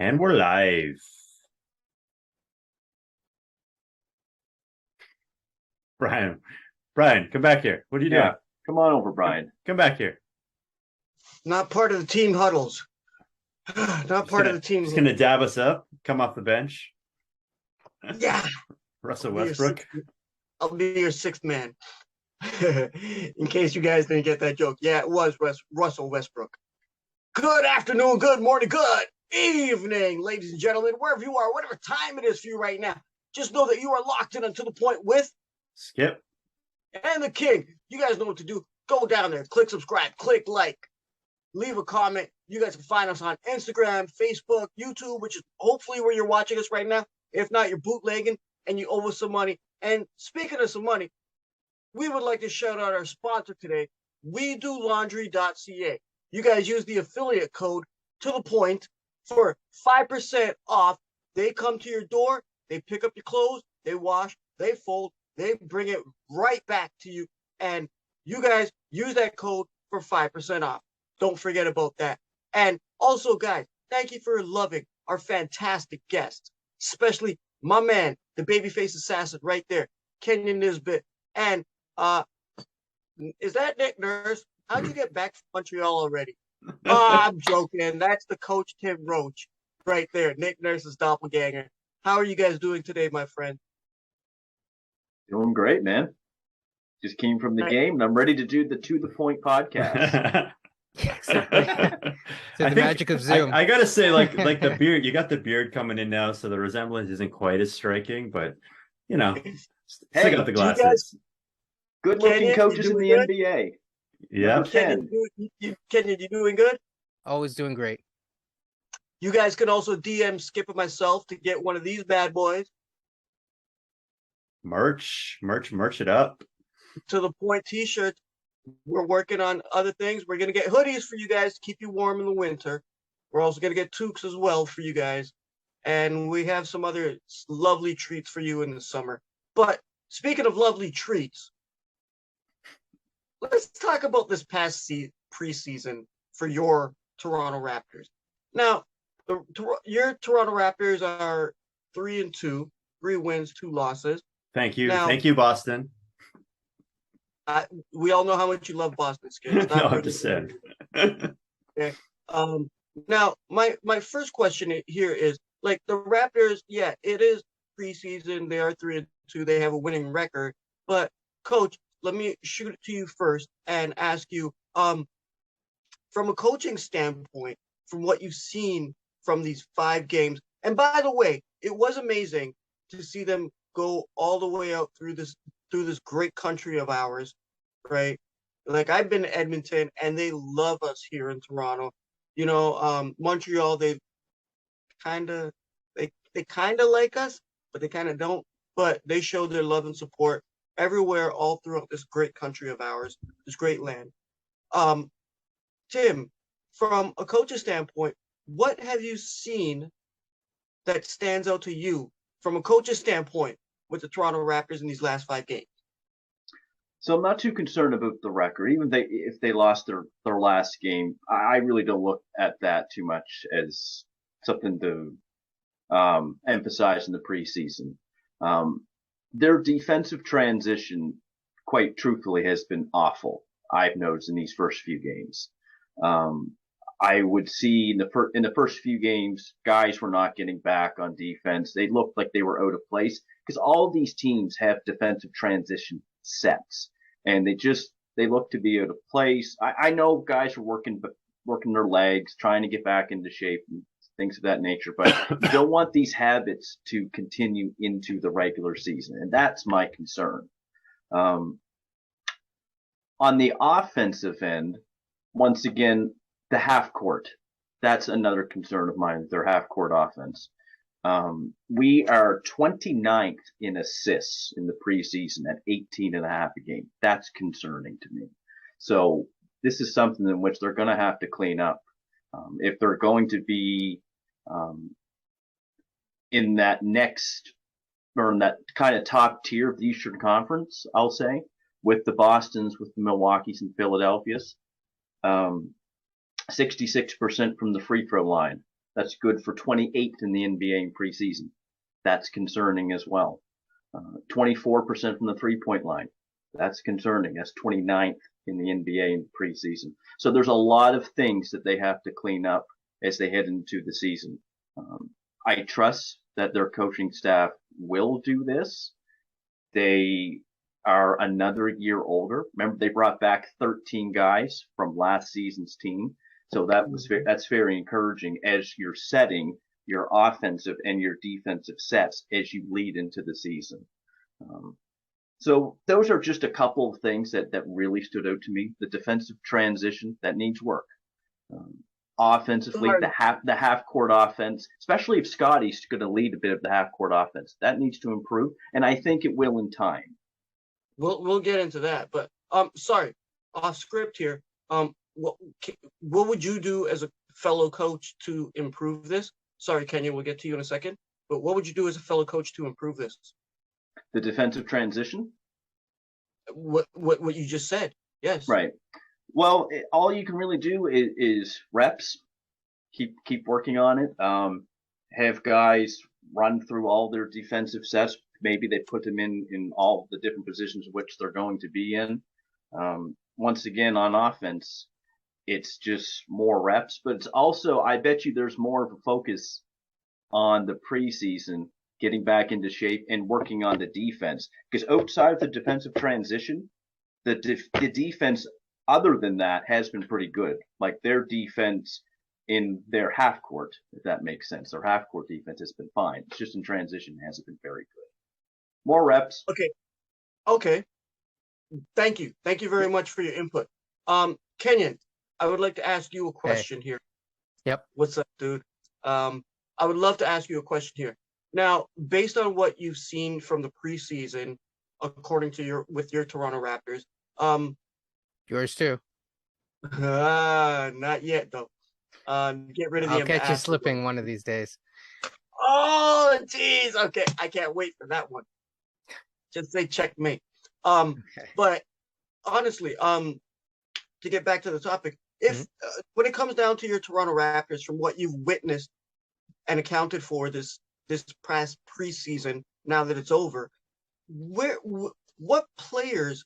And we're live. Brian, come back here. What are you doing? Come on over, Brian. Come back here. Not part of the team huddles. Not part of the team. Just gonna dab us up. Come off the bench. Yeah. Russell Westbrook. I'll be your sixth man. In case you guys didn't get that joke. Yeah, it was Russell Westbrook. Good afternoon, good morning, good evening, ladies and gentlemen, wherever you are, whatever time it is for you right now. Just know that you are locked in until the point with Skip and the King. You guys know what to do. Go down there, click subscribe, click like, leave a comment. You guys can find us on Instagram, Facebook, YouTube, which is hopefully where you're watching us right now. If not, you're bootlegging and you owe us some money. And speaking of some money, we would like to shout out our sponsor today, WeDoLaundry.ca. You guys use the affiliate code to the point for 5% off. They come to your door, they pick up your clothes, they wash, they fold, they bring it right back to you. And you guys use that code for 5% off. Don't forget about that. And also, guys, thank you for loving our fantastic guests, especially my man, the babyface assassin right there, Kenyon Nisbet. And is that Nick Nurse? How'd you get back from Montreal already? I'm joking. That's the coach, Tim Roache, right there. Nick Nurse's doppelganger. How are you guys doing today, my friend? Doing great, man. Just came from the game, and I'm ready to do the To The Point podcast. So the magic of Zoom. I gotta say, like the beard, you got the beard coming in now, so the resemblance isn't quite as striking, but you know, still got the glasses. Good-looking coaches in the NBA. Yeah. Kenyon, you doing good? Always doing great. You guys can also DM Skip and myself to get one of these bad boys. Merch it up. To the Point t-shirts. We're working on other things. We're going to get hoodies for you guys to keep you warm in the winter. We're also going to get toques as well for you guys. And we have some other lovely treats for you in the summer. But speaking of lovely treats, let's talk about this past preseason for your Toronto Raptors. Now, your Toronto Raptors are 3-2, 3 wins, 2 losses. Thank you. Thank you, Boston. We all know how much you love Boston, Skip. No, I'm just saying. Okay. Now, my first question here is, like, the Raptors, yeah, it is preseason. They are 3-2. They have a winning record. But, Coach, let me shoot it to you first and ask you, from a coaching standpoint, from what you've seen from these 5 games, and by the way, it was amazing to see them go all the way out through this great country of ours, right? Like, I've been to Edmonton and they love us here in Toronto. You know, Montreal, they kind of like us, but they kind of don't. But they show their love and support everywhere, all throughout this great country of ours, this great land. Tim, from a coach's standpoint, what have you seen that stands out to you from a coach's standpoint with the Toronto Raptors in these last 5 games? So I'm not too concerned about the record. Even if they lost their last game, I really don't look at that too much as something to emphasize in the preseason. Their defensive transition, quite truthfully, has been awful. I've noticed in these first few games. I would see in the first few games, guys were not getting back on defense. They looked like they were out of place because all of these teams have defensive transition sets, and they look to be out of place. I know guys are working their legs, trying to get back into shape and things of that nature, but you don't want these habits to continue into the regular season, and that's my concern. On the offensive end, once again, the half court. That's another concern of mine, their half court offense. We are 29th in assists in the preseason at 18.5 a game. That's concerning to me. So this is something in which they're going to have to clean up. If they're going to be in that next, or in that kind of top tier of the Eastern Conference, I'll say, with the Bostons, with the Milwaukees and Philadelphias, 66% from the free throw line. That's good for 28th in the NBA in preseason. That's concerning as well. 24% from the 3-point line. That's concerning. That's 29th in the NBA in preseason. So there's a lot of things that they have to clean up as they head into the season. I trust that their coaching staff will do this. They are another year older. Remember, they brought back 13 guys from last season's team. So that's very encouraging as you're setting your offensive and your defensive sets as you lead into the season. So those are just a couple of things that really stood out to me. The defensive transition, that needs work. Offensively, the half court offense, especially if Scotty's going to lead a bit of the half court offense, that needs to improve, and I think it will in time. We'll get into that, but sorry, off script here. What would you do as a fellow coach to improve this? Sorry, Kenyon, we'll get to you in a second. But what would you do as a fellow coach to improve this? The defensive transition? What you just said? Yes. Right. Well, all you can really do is reps. Keep working on it. Have guys run through all their defensive sets. Maybe they put them in all the different positions which they're going to be in. Once again, on offense, it's just more reps, but it's also, I bet you there's more of a focus on the preseason, getting back into shape and working on the defense. Because outside of the defensive transition, the defense, other than that, has been pretty good. Like their defense in their half court, if that makes sense. Their half court defense has been fine. It's just in transition hasn't been very good. More reps. Okay. Thank you very much for your input. Kenyon, I would like to ask you a question here. Yep. What's up, dude? I would love to ask you a question here. Now, based on what you've seen from the preseason, according to your Toronto Raptors, Yours too. not yet though. Get rid of the. I'll catch you slipping one of these days. Oh, jeez. Okay, I can't wait for that one. Just say checkmate. Okay. But honestly, to get back to the topic, if when it comes down to your Toronto Raptors, from what you've witnessed and accounted for this past preseason, now that it's over, what players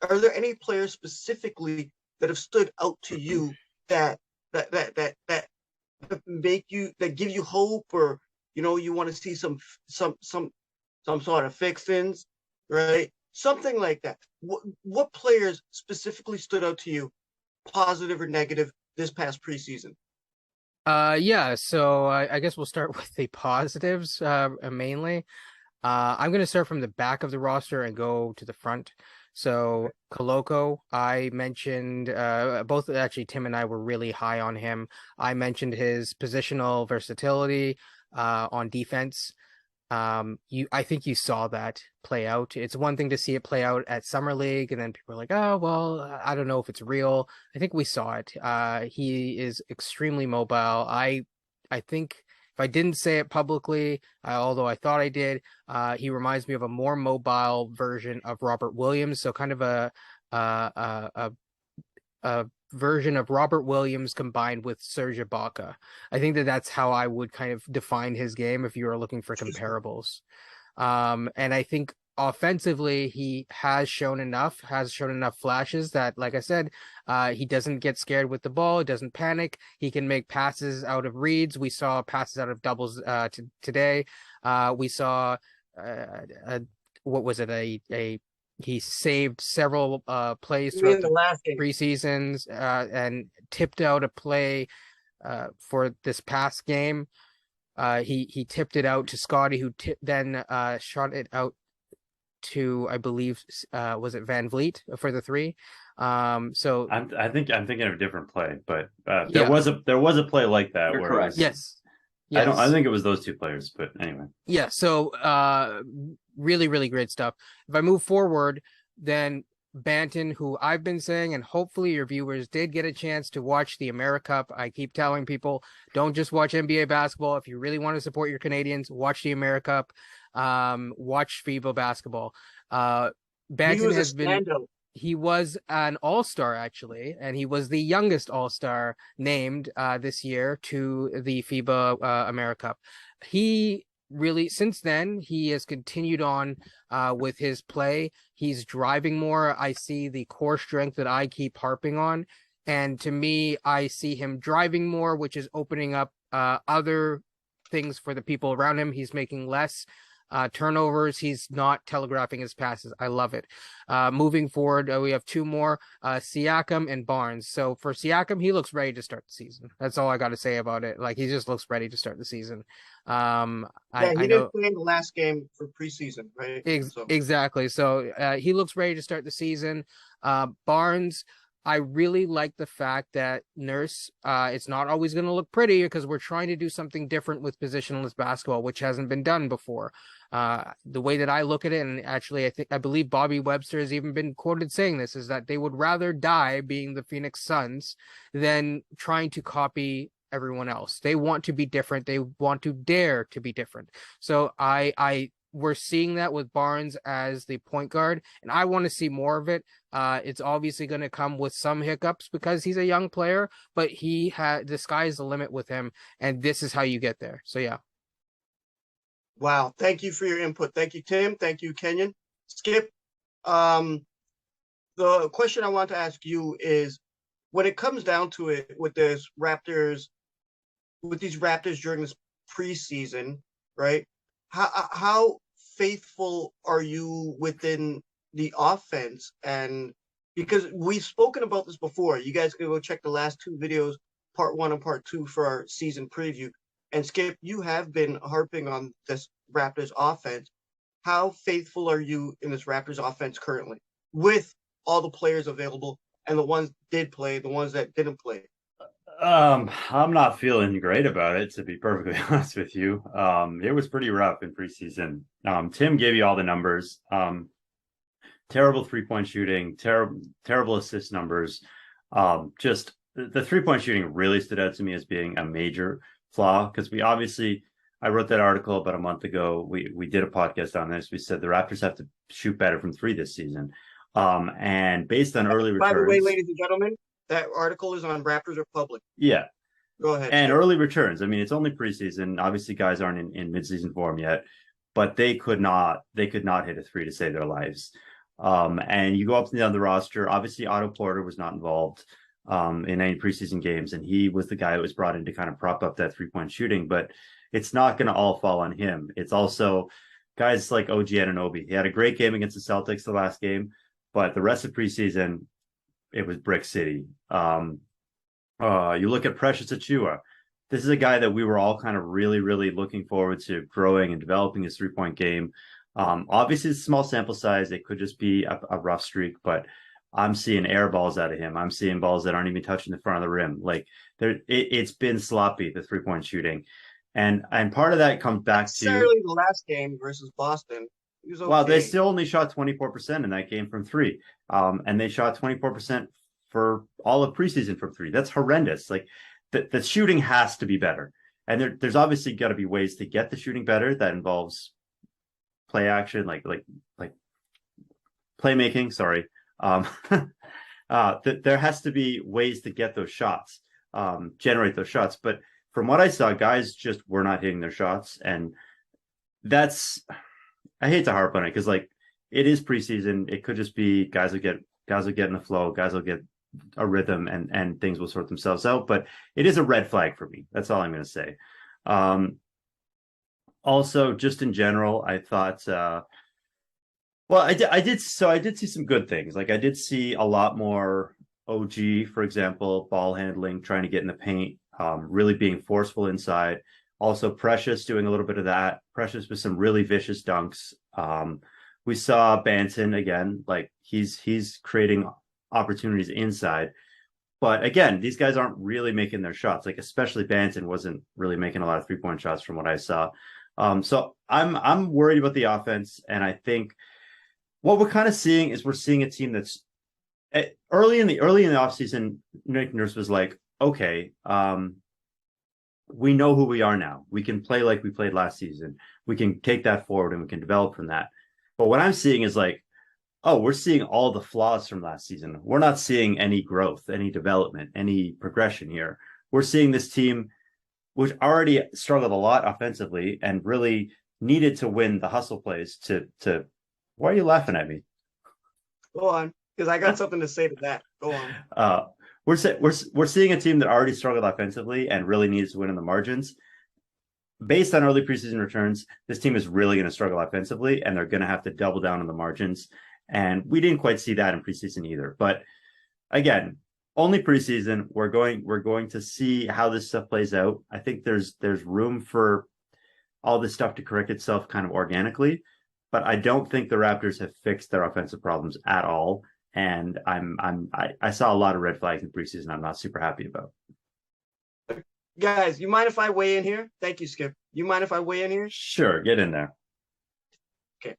are there? Any players specifically that have stood out to you that make you, that give you hope, or you want to see some sort of fixins, right? Something like that. What players specifically stood out to you, positive or negative, this past preseason? Yeah, so I guess we'll start with the positives mainly. I'm going to start from the back of the roster and go to the front. So Koloko, I mentioned, both actually Tim and I were really high on him. I mentioned his positional versatility on defense. I think you saw that play out. It's one thing to see it play out at Summer League, and then people are like, oh, well, I don't know if it's real. I think we saw it. He is extremely mobile. I think if I didn't say it publicly, although I thought I did, he reminds me of a more mobile version of Robert Williams. So kind of a version of Robert Williams combined with Serge Ibaka. I think that's how I would kind of define his game if you were looking for comparables. And I think offensively, he has shown enough flashes that, like I said, he doesn't get scared with the ball. He doesn't panic. He can make passes out of reads. We saw passes out of doubles today. We saw, what was it? He saved several plays throughout the last preseasons and tipped out a play for this past game. He tipped it out to Scotty, who then shot it out to, I believe, was it Van Vliet for the three? So I think I'm thinking of a different play, but there was a play like that. You're where correct. Yes. I think it was those two players, but anyway. Yeah. So really, really great stuff. If I move forward, then Banton, who I've been saying, and hopefully your viewers did get a chance to watch the Americup. I keep telling people, don't just watch NBA basketball. If you really want to support your Canadians, watch the Americup. Watch FIBA basketball. Banton has been. he was an all-star actually, and he was the youngest all-star named this year to the FIBA America Cup. He really, since then, he has continued on with his play. He's driving more. I see the core strength that I keep harping on. And to me, I see him driving more, which is opening up other things for the people around him. He's making less turnovers. He's not telegraphing his passes. I love it. Moving forward, we have two more, Siakam and Barnes. So for Siakam, he looks ready to start the season. That's all I got to say about it. Like, he just looks ready to start the season. Yeah, I he know didn't play in the last game for preseason, right? exactly. So he looks ready to start the season. Barnes, I really like the fact that Nurse, it's not always going to look pretty because we're trying to do something different with positionless basketball, which hasn't been done before. The way that I look at it, and actually I believe Bobby Webster has even been quoted saying this, is that they would rather die being the Phoenix Suns than trying to copy everyone else. They want to be different. They want to dare to be different. So we're seeing that with Barnes as the point guard, and I want to see more of it. It's obviously going to come with some hiccups because he's a young player, but the sky's the limit with him, and this is how you get there. So yeah. Wow. Thank you for your input. Thank you, Tim. Thank you, Kenyon. Skip, the question I want to ask you is, when it comes down to it with these Raptors during this preseason, right? How faithful are you within the offense? And because we've spoken about this before, you guys can go check the last two videos, part 1 and part 2 for our season preview. And Skip, you have been harping on this Raptors offense. How faithful are you in this Raptors offense currently with all the players available and the ones that did play, the ones that didn't play? I'm not feeling great about it, to be perfectly honest with you. It was pretty rough in preseason. Tim gave you all the numbers. Terrible 3-point shooting, terrible assist numbers. Just the 3-point shooting really stood out to me as being a major flaw, because I wrote that article about a month ago. We did a podcast on this. We said the Raptors have to shoot better from 3 this season. And based on early returns. By the way, ladies and gentlemen, that article is on Raptors Republic. Yeah. Go ahead. And early returns. I mean, it's only preseason. Obviously, guys aren't in midseason form yet, but they could not hit a 3 to save their lives. And you go up and down the roster. Obviously, Otto Porter was not involved in any preseason games, and he was the guy that was brought in to kind of prop up that 3-point shooting. But it's not going to all fall on him. It's also guys like OG Anunoby. He had a great game against the Celtics the last game, but the rest of preseason, it was Brick City. You look at Precious Achiuwa. This is a guy that we were all kind of really, really looking forward to growing and developing his 3-point game. Obviously, it's a small sample size. It could just be a rough streak, but I'm seeing air balls out of him. I'm seeing balls that aren't even touching the front of the rim. Like it's been sloppy, the 3-point shooting. And part of that comes back to necessarily the last game versus Boston. Okay. Well, they still only shot 24% in that game from 3. And they shot 24% for all of preseason from 3. That's horrendous. Like the shooting has to be better. And there's obviously got to be ways to get the shooting better. That involves play action, like playmaking. Sorry. There has to be ways to get those shots, generate those shots. But from what I saw, guys just were not hitting their shots. And I hate to harp on it because it is preseason. It could just be guys will get in the flow, guys will get a rhythm, and things will sort themselves out. But it is a red flag for me. That's all I'm going to say. Also, just in general, I thought, I did see some good things. Like I did see a lot more OG, for example, ball handling, trying to get in the paint, really being forceful inside. Also, Precious doing a little bit of that. Precious with some really vicious dunks. We saw Banton again, like he's creating opportunities inside. But again, these guys aren't really making their shots. Like especially Banton wasn't really making a lot of 3-point shots from what I saw. So I'm worried about the offense, and I think what we're kind of seeing is we're seeing a team that's early in the offseason. Nick Nurse was like, okay, we know who we are now. We can play like we played last season. We can take that forward and we can develop from that. But what I'm seeing is like Oh, we're seeing all the flaws from last season. We're not seeing any growth, any development, any progression here. We're seeing this team, which already struggled a lot offensively and really needed to win the hustle plays to. Why are you laughing at me? Go on, because I got something to say to that. Go on. We're seeing a team that already struggled offensively and really needs to win in the margins. Based on early preseason returns, this team is really going to struggle offensively, and they're going to have to double down on the margins. And we didn't quite see that in preseason either. But again, only preseason. We're going to see how this stuff plays out. I think there's room for all this stuff to correct itself kind of organically, but I don't think the Raptors have fixed their offensive problems at all. And I saw a lot of red flags in preseason I'm not super happy about. Guys, you mind if I weigh in here? Thank you, Skip. You mind if I weigh in here? Sure, get in there. Okay.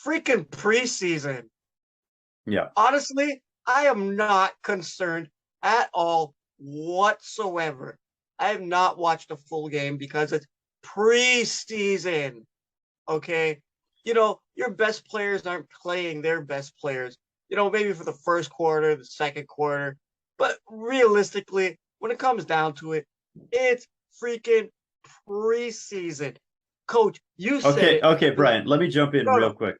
Freaking preseason. Yeah. Honestly, I am not concerned at all whatsoever. I have not watched a full game because it's preseason. Okay. Your best players aren't playing their best players. Maybe for the first quarter, the second quarter. But realistically, when it comes down to it, it's freaking preseason. Coach, you said it. Okay, Brian, let me jump in real quick.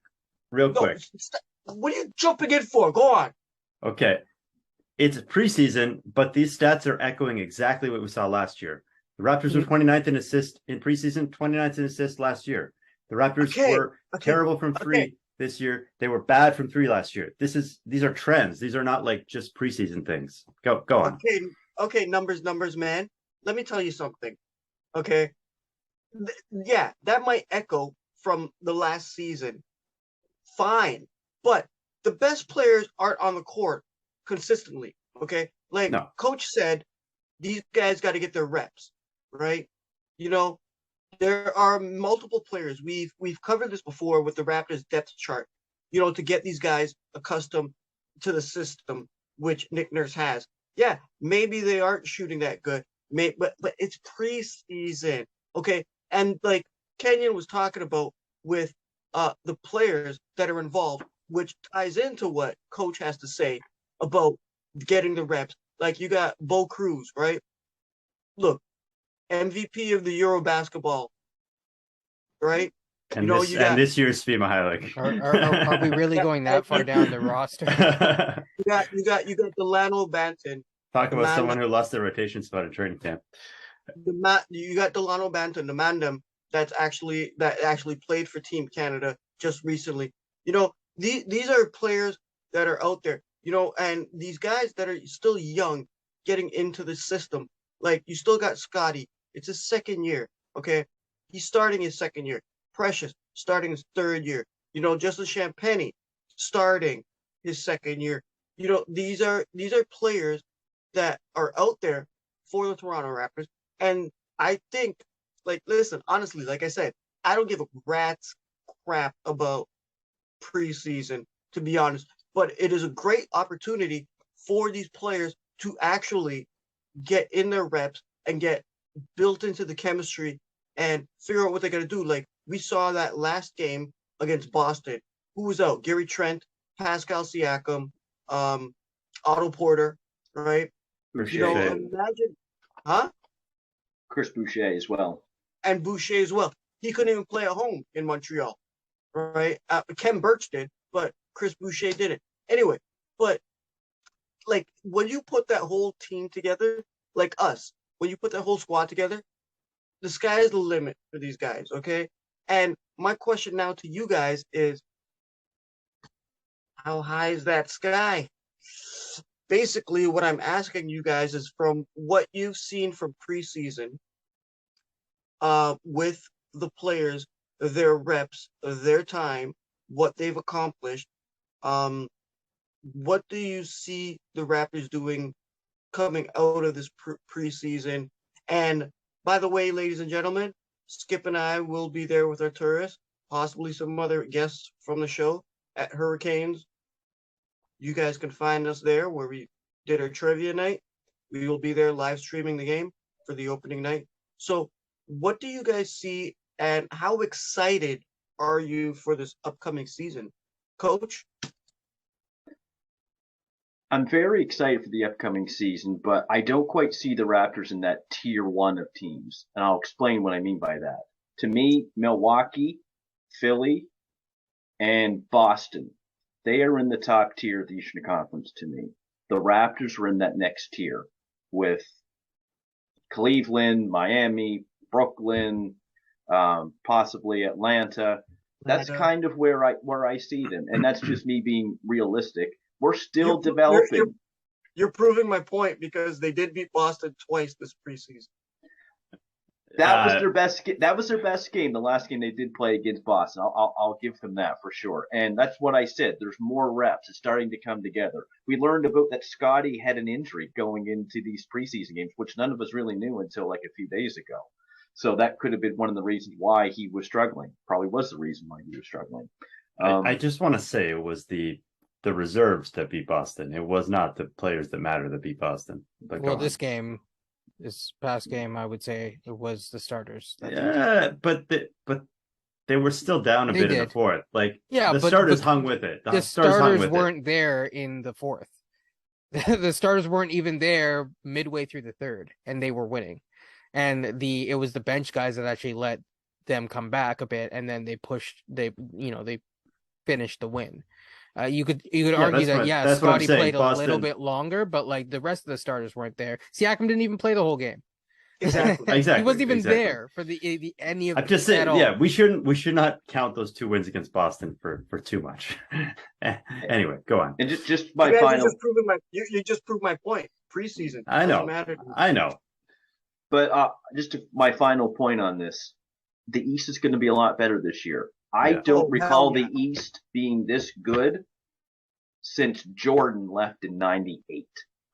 What are you jumping in for? Go on. Okay. It's preseason, but these stats are echoing exactly what we saw last year. The Raptors were 29th in assists in preseason, 29th in assists last year. The Raptors were terrible from three this year. They were bad from three last year. These are trends. These are not like just preseason things. Go on. Okay, numbers, man. Let me tell you something. Okay. Yeah, that might echo from the last season. Fine. But the best players aren't on the court consistently. Okay. Like Coach said, these guys got to get their reps, right? There are multiple players. We've covered this before with the Raptors depth chart, to get these guys accustomed to the system, which Nick Nurse has. Yeah, maybe they aren't shooting that good. But it's preseason. Okay. And like Kenyon was talking about with the players that are involved, which ties into what Coach has to say about getting the reps. Like you got Bo Cruz, right? Look, MVP of the Euro basketball, right? And this year's Svi Mihalik. Are we really going that far down the roster? You got Delano Banton. Talk about someone who lost their rotation spot in training camp. You got Delano Banton, the Mandem, that actually played for Team Canada just recently. These are players that are out there, and these guys that are still young getting into the system. Like you still got Scotty. It's his second year. Okay. He's starting his second year. Precious starting his third year. Justin Champagny starting his second year. These are players that are out there for the Toronto Raptors. And I think, listen, honestly, like I said, I don't give a rat's crap about preseason, to be honest. But it is a great opportunity for these players to actually get in their reps and get built into the chemistry and figure out what they're going to do. Like we saw that last game against Boston. Who was out? Gary Trent, Pascal Siakam, Otto Porter, right? Imagine, huh? Chris Boucher as well. And Boucher as well. He couldn't even play at home in Montreal, right? Ken Birch did, but Chris Boucher didn't. Anyway, but like when you put that whole team together, like us, when you put that whole squad together, the sky is the limit for these guys, okay? And my question now to you guys is, how high is that sky? Basically, what I'm asking you guys is from what you've seen from preseason, with the players, their reps, their time, what they've accomplished, what do you see the Raptors doing coming out of this preseason? And by the way, ladies and gentlemen, Skip and I will be there with our tourists, possibly some other guests from the show at Hurricanes. You guys can find us there where we did our trivia night. We will be there live streaming the game for the opening night. So what do you guys see and how excited are you for this upcoming season? Coach? I'm very excited for the upcoming season, but I don't quite see the Raptors in that tier 1 of teams. And I'll explain what I mean by that. To me, Milwaukee, Philly, and Boston, they are in the top tier of the Eastern Conference to me. The Raptors are in that next tier with Cleveland, Miami, Brooklyn, possibly Atlanta. That's kind of where I see them, and that's just me being realistic. We're still developing. You're proving my point because they did beat Boston twice this preseason. That was their best. That was their best game. The last game they did play against Boston. I'll give them that for sure. And that's what I said. There's more reps. It's starting to come together. We learned about that Scotty had an injury going into these preseason games, which none of us really knew until like a few days ago. So that could have been one of the reasons why he was struggling. Probably was the reason why he was struggling. I just want to say it was the reserves that beat Boston. It was not the players that matter that beat Boston. But Well, this past game, I would say it was the starters. Yeah, but they were still down a bit in the fourth. Like, yeah, the starters hung with it. The starters weren't there in the fourth. The starters weren't even there midway through the third, and they were winning. And it was the bench guys that actually let them come back a bit, and then they finished the win. You could argue that Scotty played a little bit longer, but like the rest of the starters weren't there. Siakam didn't even play the whole game. Exactly. He wasn't even there for any of. I'm just saying, we should not count those 2 wins against Boston for too much. Anyway, go on. And just my final. You just proved my point. Preseason. I know. But my final point on this: the East is going to be a lot better this year. I don't recall the East being this good since Jordan left in '98.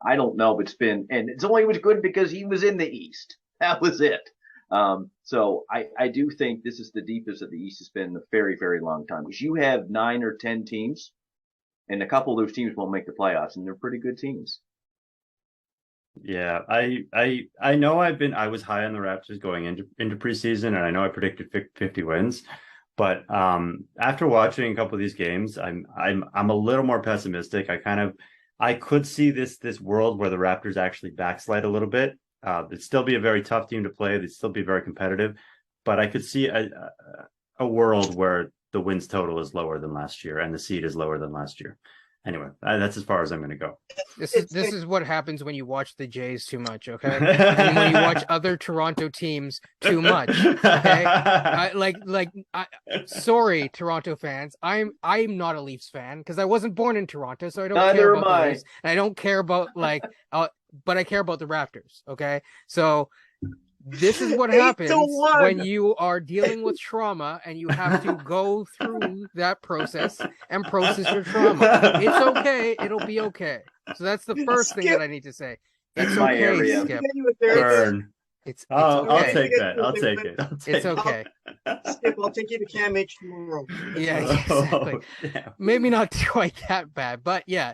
I don't know if it's only was good because he was in the East. That was it. So I do think this is the deepest that the East has been in a very, very long time. Because you have 9 or 10 teams, and a couple of those teams won't make the playoffs, and they're pretty good teams. Yeah, I know I was high on the Raptors going into preseason, and I know I predicted 50 wins. But after watching a couple of these games, I'm a little more pessimistic. I could see this world where the Raptors actually backslide a little bit. It'd still be a very tough team to play. They'd still be very competitive, but I could see a world where the wins total is lower than last year and the seed is lower than last year. Anyway, that's as far as I'm going to go. This is what happens when you watch the Jays too much, okay? And when you watch other Toronto teams too much, okay? Sorry, Toronto fans. I'm not a Leafs fan because I wasn't born in Toronto, so I don't care about the Leafs. And I don't care about but I care about the Raptors, okay? So this is what happens when you are dealing with trauma and you have to go through that process and process your trauma. It's okay. It'll be okay. So that's the first thing that I need to say. It's okay, Skip. Burn. It's okay. I'll take that. I'll take it. It's okay. Skip, I'll take you to Cam H tomorrow. Yeah, exactly. Maybe not quite that bad, but yeah.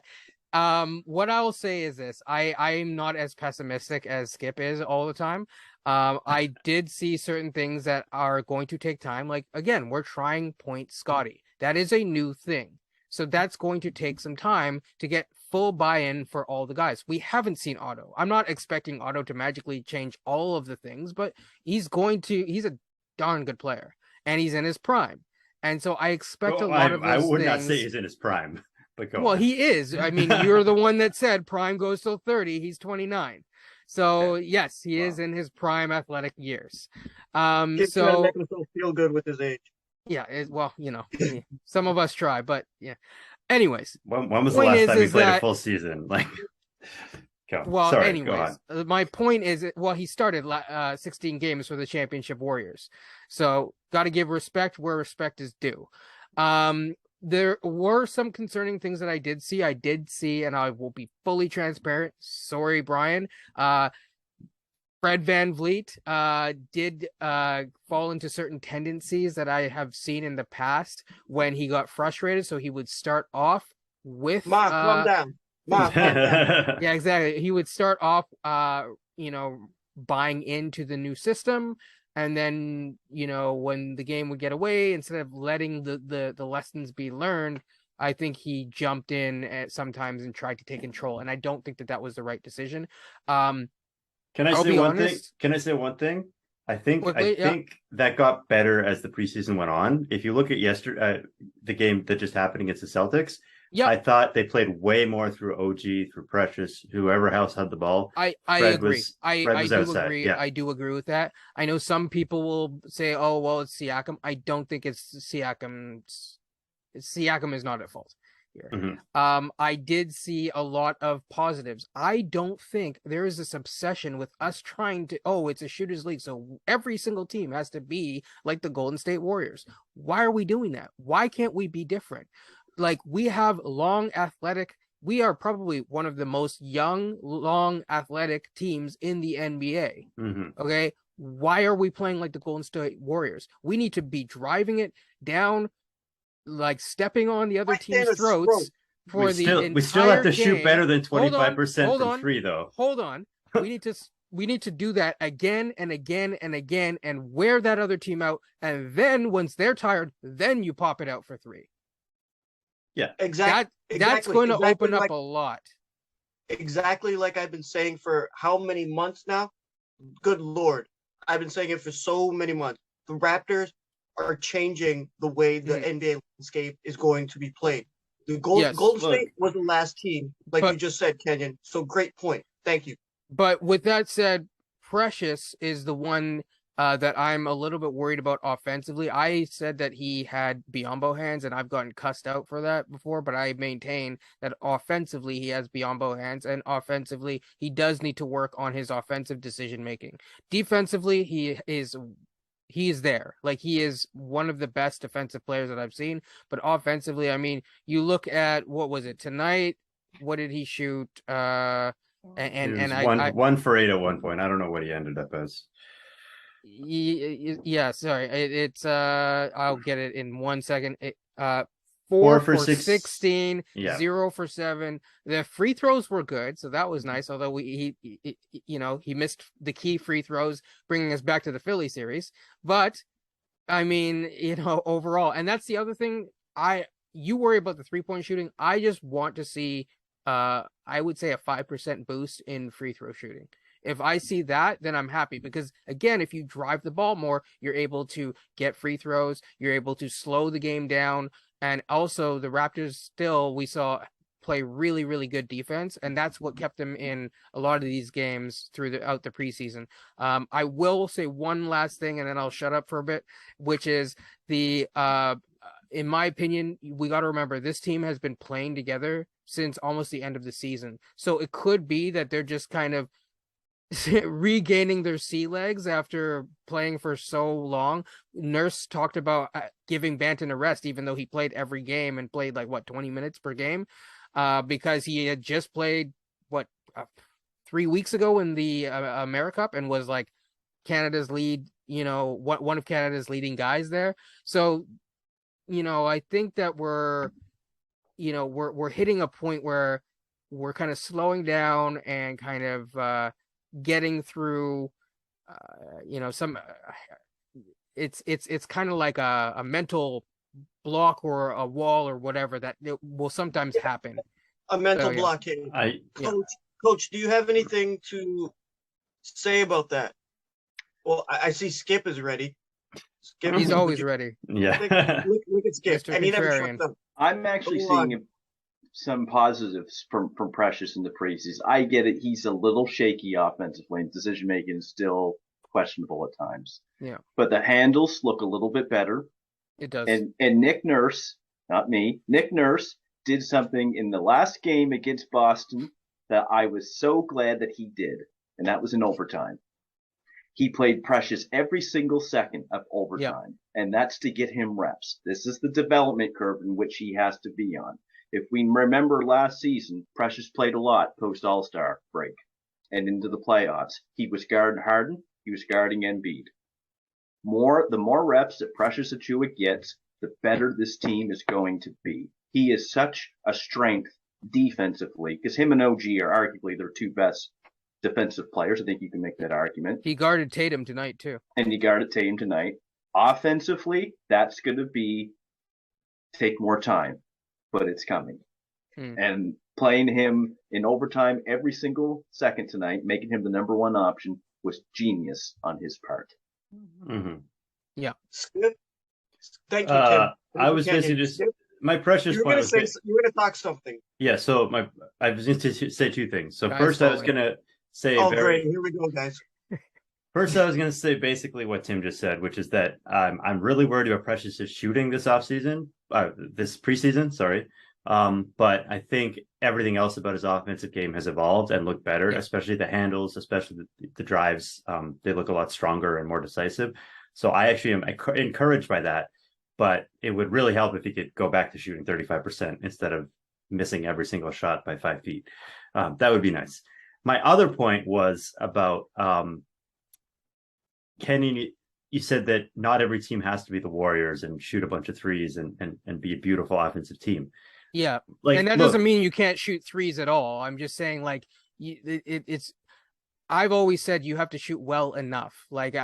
What I'll say is this. I'm not as pessimistic as Skip is all the time. I did see certain things that are going to take time. Like, again, we're trying Point Scotty. That is a new thing. So that's going to take some time to get full buy-in for all the guys. We haven't seen Otto. I'm not expecting Otto to magically change all of the things, but he's a darn good player. And he's in his prime. And so I expect a lot of those things. I would not say he's in his prime. Well, he is. I mean, you're the one that said prime goes till 30. He's 29. So yes, he is in his prime athletic years. So make himself feel good with his age. Yeah. Some of us try, but yeah. Anyways, when was the last time he played a full season? Like, my point is, he started 16 games for the championship Warriors. So got to give respect where respect is due. There were some concerning things that I did see, and I will be fully transparent. Sorry, Brian. Fred VanVleet did fall into certain tendencies that I have seen in the past when he got frustrated. So he would start off with Mark, calm down. Mark, calm down. Yeah, exactly. He would start off buying into the new system. And then, when the game would get away, instead of letting the lessons be learned, I think he jumped in at sometimes and tried to take control, and I don't think that was the right decision. Can I I'll say be one thing? honest. Can I say one thing? I Quickly, yeah. think that got better as the preseason went on. If you look at yesterday, the game that just happened against the Celtics, Yep. I thought they played way more through OG, through Precious, whoever else had the ball. I Fred agree. was Fred was do outside. agree. Yeah. I do agree with that. I know some people will say, "Oh, well, it's Siakam." I don't think it's Siakam. Siakam is not at fault here. Mhm. I did see a lot of positives. I don't think there is this obsession with us trying to, oh, it's a shooters league, so every single team has to be like the Golden State Warriors. Why are we doing that? Why can't we be different? Like, we have long athletic, we are probably one of the most young, long athletic teams in the NBA. Okay. Why are we playing like the Golden State Warriors? We need to be driving it down, like stepping on the other Right team's there, throats for We the still entire have to shoot game. better than Hold on, 25% hold from on, three, though. Hold on. We need to do that again and again and again and wear that other team out. And then once they're tired, then you pop it out for three. Yeah. Exactly. That's going to open up a lot. Exactly like I've been saying for how many months now? Good Lord. I've been saying it for so many months. The Raptors are changing the way the NBA landscape is going to be played. The Golden State was the last team, like you just said, Kenyon. So great point. Thank you. But with that said, Precious is the one that I'm a little bit worried about offensively. I said that he had Biyombo hands, and I've gotten cussed out for that before, but I maintain that offensively he has Biyombo hands, and offensively he does need to work on his offensive decision making. Defensively, he is there. Like, he is one of the best defensive players that I've seen. But offensively, I mean, you look at, what was it tonight? What did he shoot? One for 8 at one point. I don't know what he ended up as. Yeah, sorry. It's I'll get it in 1 second. 4 for for 16, yeah. 0 for 7. The free throws were good, so that was nice. Although he missed the key free throws, bringing us back to the Philly series. But I mean, overall, and that's the other thing. You worry about the 3-point shooting. I just want to see, I would say, a 5% boost in free throw shooting. If I see that, then I'm happy, because again, if you drive the ball more, you're able to get free throws, you're able to slow the game down, and also the Raptors still, we saw, play really, really good defense, and that's what kept them in a lot of these games throughout the preseason. I will say one last thing, and then I'll shut up for a bit, which is in my opinion, we got to remember, this team has been playing together since almost the end of the season. So it could be that they're just kind of regaining their sea legs after playing for so long. Nurse talked about giving Banton a rest, even though he played every game and played 20 minutes per game, because he had just played 3 weeks ago in the AmeriCup and was Canada's lead, one of Canada's leading guys there. So, I think that we're hitting a point where we're kind of slowing down and kind of getting through, some. It's kind of like a mental block or a wall or whatever that will sometimes happen. A mental blockade. Coach, do you have anything to say about that? Well, I see Skip is ready. Skip, he's always ready. Yeah. Look at Skip, and he never shuts up. I'm actually seeing some positives from Precious in the preseason. I get it; he's a little shaky offensively, and decision making is still questionable at times. Yeah, but the handles look a little bit better. It does. And Nick Nurse, not me, Nick Nurse did something in the last game against Boston that I was so glad that he did, and that was in overtime. He played Precious every single second of overtime, and that's to get him reps. This is the development curve in which he has to be on. If we remember last season, Precious played a lot post All-Star break and into the playoffs. He was guarding Harden, he was guarding Embiid. The more reps that Precious Achiuwa gets, the better this team is going to be. He is such a strength defensively, because him and OG are arguably their two best defensive players. I think you can make that argument. He guarded Tatum tonight too. And he guarded Tatum tonight. Offensively, that's going to take more time. but it's coming. Hmm. And playing him in overtime every single second tonight, making him the number one option, was genius on his part. Mhm. Skip. Thank you, Tim. I was Kenyon. basically just Skip, my precious you were point gonna was say you were gonna talk something. yeah. So I was going to say two things. So Guys first, I was falling. going to say Oh, great! Here we go, guys. First, I was going to say basically what Tim just said, which is that I'm really worried about Precious's shooting this offseason, this preseason, sorry. But I think everything else about his offensive game has evolved and looked better, especially the handles, especially the drives. They look a lot stronger and more decisive. So I actually am encouraged by that. But it would really help if he could go back to shooting 35% instead of missing every single shot by 5 feet. That would be nice. My other point was about Kenyon. You said that not every team has to be the Warriors and shoot a bunch of threes and be a beautiful offensive team. Yeah, like, and that doesn't mean you can't shoot threes at all. I'm just saying, like, it's. I've always said you have to shoot well enough. Like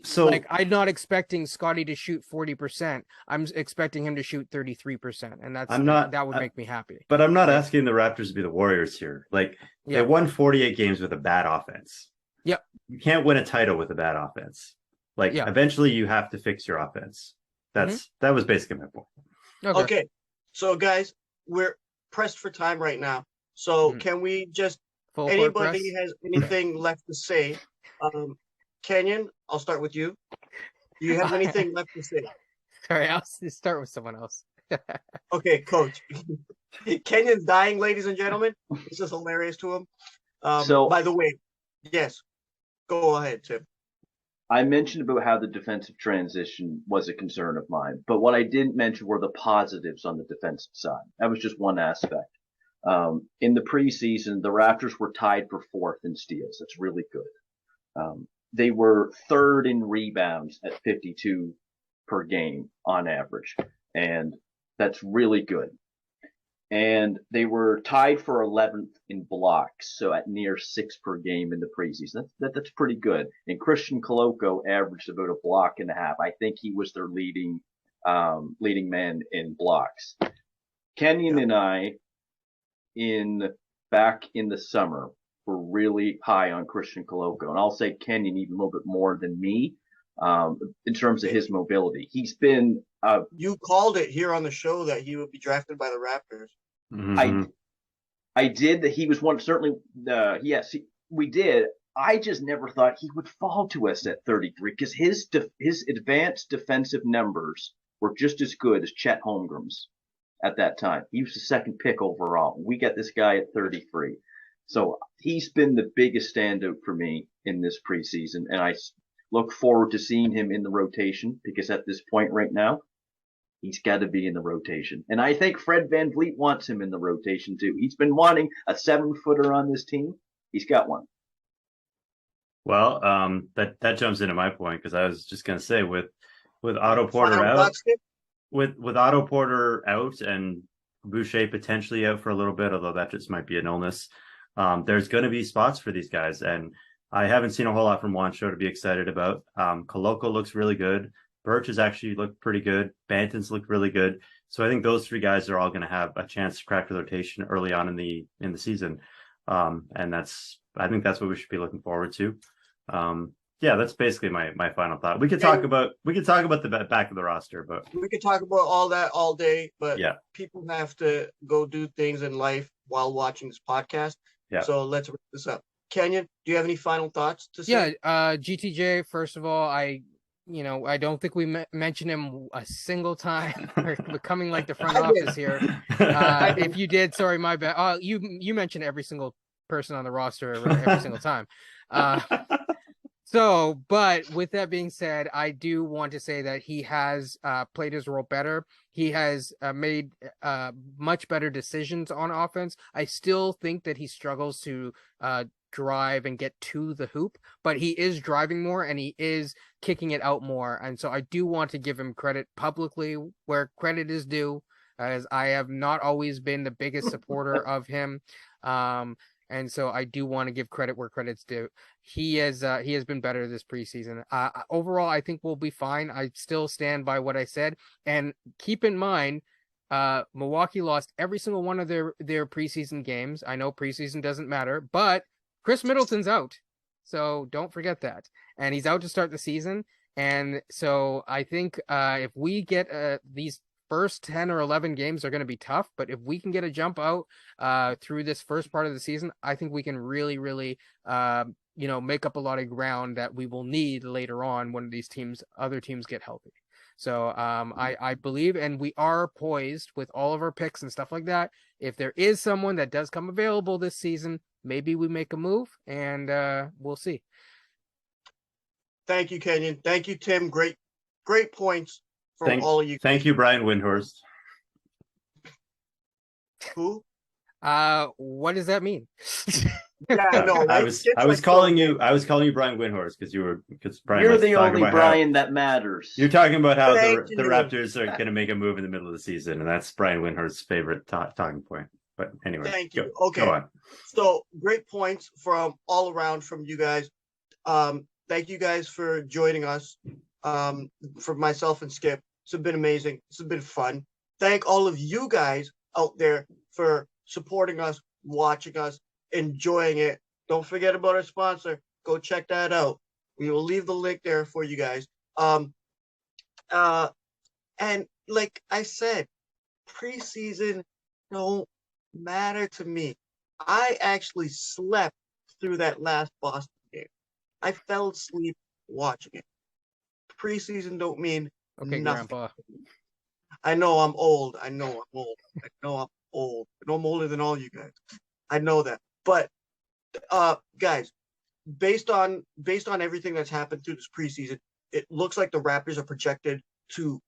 So like, I'm not expecting Scotty to shoot 40%. I'm expecting him to shoot 33%, and that would make me happy. But I'm not asking the Raptors to be the Warriors here. Like, they won 48 games with a bad offense. Yep. You can't win a title with a bad offense. Like, eventually you have to fix your offense. That was basically my point. Okay. So guys, we're pressed for time right now. So can we just anybody has anything left to say? Kenyon, I'll start with you. Do you have anything left to say? Sorry, I'll start with someone else. Okay, Coach. Kenyon's dying, ladies and gentlemen. This is hilarious to him. So, by the way, yes, go ahead, Tim. I mentioned about how the defensive transition was a concern of mine, but what I didn't mention were the positives on the defensive side. That was just one aspect. In the preseason, the Raptors were tied for fourth in steals. That's really good. They were third in rebounds at 52 per game on average, and that's really good. And they were tied for 11th in blocks, so at near 6 per game in the preseason. That's pretty good. And Christian Koloko averaged about a block and a half. I think he was their leading man in blocks. Kenyon and I, back in the summer, were really high on Christian Koloko, and I'll say Kenyon even a little bit more than me in terms of his mobility. He's been you called it here on the show that he would be drafted by the Raptors. Mm-hmm. I did that. He was one, certainly. Yes, we did. I just never thought he would fall to us at 33 because his advanced defensive numbers were just as good as Chet Holmgren's at that time. He was the second pick overall. We got this guy at 33. So he's been the biggest standout for me in this preseason, and I look forward to seeing him in the rotation because at this point right now, he's got to be in the rotation. And I think Fred VanVleet wants him in the rotation too. He's been wanting a 7-footer on this team. He's got one. Well, that jumps into my point because I was just going to say with Otto Porter out, with Otto Porter out and Boucher potentially out for a little bit, although that just might be an illness. There's going to be spots for these guys, and I haven't seen a whole lot from Juancho to be excited about. Koloko looks really good. Birch has actually looked pretty good. Banton's looked really good. So I think those three guys are all going to have a chance to crack the rotation early on in the season, and I think that's what we should be looking forward to. That's basically my final thought. We could talk about the back of the roster, but we could talk about all that all day. But people have to go do things in life while watching this podcast. Yeah. So let's wrap this up. Kenyon, do you have any final thoughts to say? Yeah, GTJ, first of all, I don't think we mentioned him a single time. We're becoming like the front office here. If you did, sorry, my bad. You mentioned every single person on the roster every single time. But with that being said, I do want to say that he has played his role better. He has made much better decisions on offense. I still think that he struggles to drive and get to the hoop, but he is driving more and he is kicking it out more. And so I do want to give him credit publicly where credit is due, as I have not always been the biggest supporter of him. And so I do want to give credit where credit's due. He has been better this preseason. Overall, I think we'll be fine. I still stand by what I said. And keep in mind, Milwaukee lost every single one of their preseason games. I know preseason doesn't matter, but Chris Middleton's out. So don't forget that. And he's out to start the season. And so I think if we get these first 10 or 11 games are going to be tough, but if we can get a jump out through this first part of the season, I think we can really, really make up a lot of ground that we will need later on when these other teams get healthy. So I believe, and we are poised with all of our picks and stuff like that. If there is someone that does come available this season, maybe we make a move, and we'll see. Thank you, Kenyon. Thank you, Tim. Great points from all of you. Thank you, Brian Windhorst. Who? What does that mean? Yeah, no, I was calling you Brian Windhorst because Brian. You're the only Brian that matters. You're talking about how the you. Raptors are going to make a move in the middle of the season, and that's Brian Windhorst's favorite talking point. But anyway, thank you. Go Okay, on. So great points from all around from you guys. Thank you guys for joining us. For myself and Skip, it's been amazing. It's been fun. Thank all of you guys out there for supporting us, watching us, enjoying it. Don't forget about our sponsor. Go check that out. We will leave the link there for you guys. And like I said, preseason don't matter to me. I actually slept through that last Boston game. I fell asleep watching it. Preseason don't mean Okay, nothing. Grandpa. I know I'm old. I know I'm old. I know I'm older than all you guys. I know that. But guys, based on everything that's happened through this preseason, it looks like the Raptors are projected to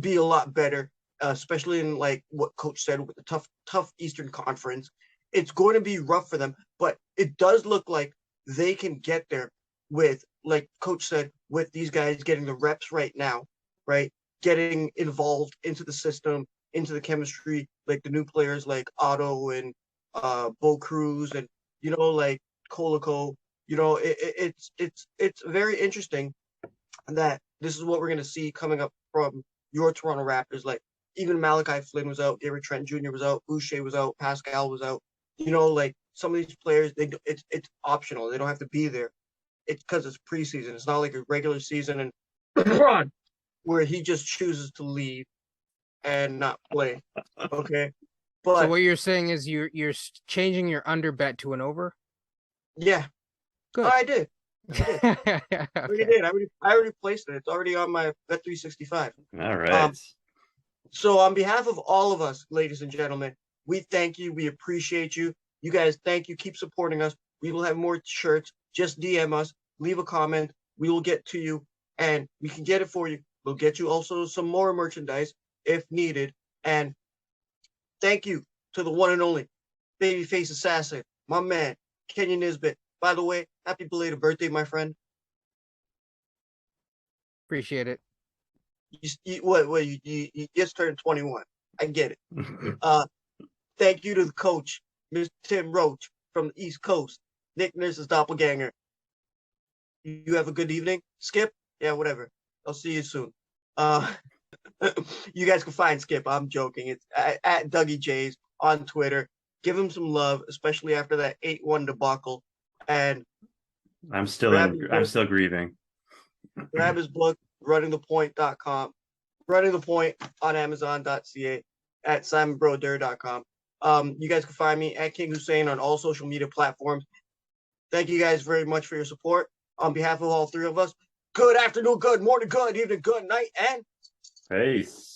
be a lot better, especially in like what Coach said with the tough Eastern Conference. It's going to be rough for them, but it does look like they can get there with, like Coach said, with these guys getting the reps right now, right? Getting involved into the system, into the chemistry, like the new players like Otto and Bo Cruz and like Colico. It's very interesting that this is what we're gonna see coming up from your Toronto Raptors. Like even Malachi Flynn was out, Gary Trent Jr. was out, Boucher was out, Pascal was out. Like some of these players, it's optional. They don't have to be there. It's because it's preseason. It's not like a regular season and where he just chooses to leave and not play. Okay, but So what you're saying is you're changing your under bet to an over? yeah, Good. Oh, I did. I already Okay. did. I already placed it. It's already on my Bet365. All right. So on behalf of all of us, ladies and gentlemen, we thank you. We appreciate you. You guys, thank you. Keep supporting us. We will have more shirts. Just DM us. Leave a comment. We will get to you, and we can get it for you. We'll get you also some more merchandise if needed. And thank you to the one and only Babyface Assassin, my man, Kenyon Nisbet. By the way, happy belated birthday, my friend. Appreciate it. You just turned 21. I get it. Thank you to the coach, Mr. Tim Roache from the East Coast, Nick Nurse's doppelganger. You have a good evening. Skip? Yeah, whatever. I'll see you soon. You guys can find Skip. I'm joking. It's at Dougie J's on Twitter. Give him some love, especially after that 8-1 debacle. And I'm still grieving. grab his book, runningthepoint.com, Running the Point on Amazon.ca, at SimonBroder.com. You guys can find me at King Hussein on all social media platforms. Thank you guys very much for your support. On behalf of all three of us, good afternoon, good morning, good evening, good night, and Peace.